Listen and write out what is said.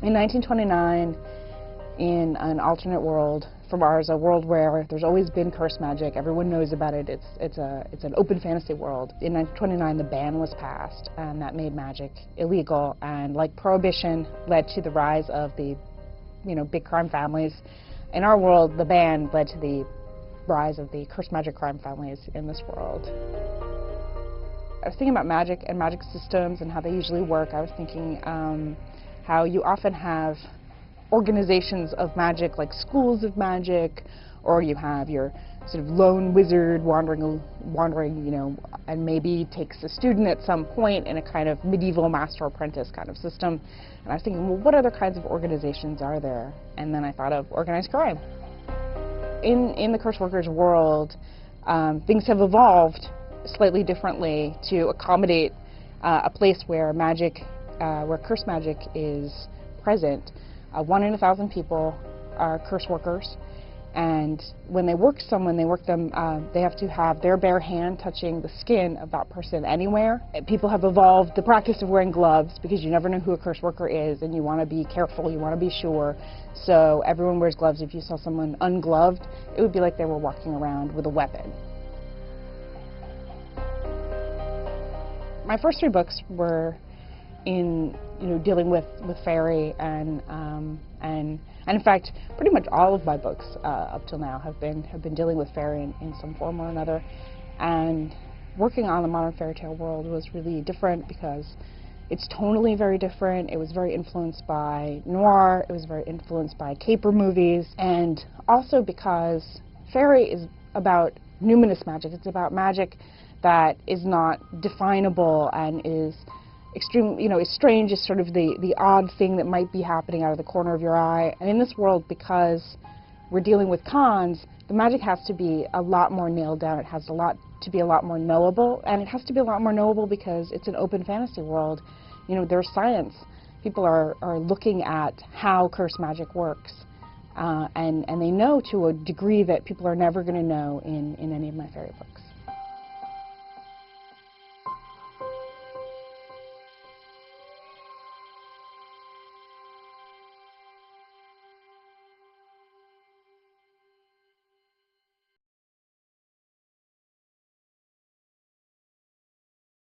In 1929, in an alternate world from ours, a world where there's always been curse magic, everyone knows about it, it's an open fantasy world. In 1929, the ban was passed, and that made magic illegal, and like Prohibition led to the rise of the big crime families. In our world, the ban led to the rise of the cursed magic crime families in this world. I was thinking about magic and magic systems and how they usually work. I was thinking how you often have organizations of magic, like schools of magic, or you have your sort of lone wizard wandering, and maybe takes a student at some point in a kind of medieval master-apprentice kind of system. And I was thinking, well, what other kinds of organizations are there? And then I thought of organized crime. In the curse workers world, things have evolved slightly differently to accommodate a place where where curse magic is present. 1 in 1,000 people are curse workers, and when they work someone, they have to have their bare hand touching the skin of that person anywhere. People have evolved the practice of wearing gloves because you never know who a curse worker is, and you want to be careful, you want to be sure. So everyone wears gloves. If you saw someone ungloved, it would be like they were walking around with a weapon. My first 3 books were in dealing with fairy, and in fact pretty much all of my books up till now have been dealing with fairy in some form or another. And working on the modern fairy tale world was really different because it's tonally very different. It was very influenced by noir, it was very influenced by caper movies, and also because fairy is about numinous magic. It's about magic that is not definable and is extreme, is strange, is sort of the odd thing that might be happening out of the corner of your eye. And in this world, because we're dealing with cons, the magic has to be a lot more nailed down. It has to be a lot more knowable, and it has to be a lot more knowable because it's an open fantasy world. There's science. People are looking at how curse magic works, and they know to a degree that people are never going to know in any of my fairy books.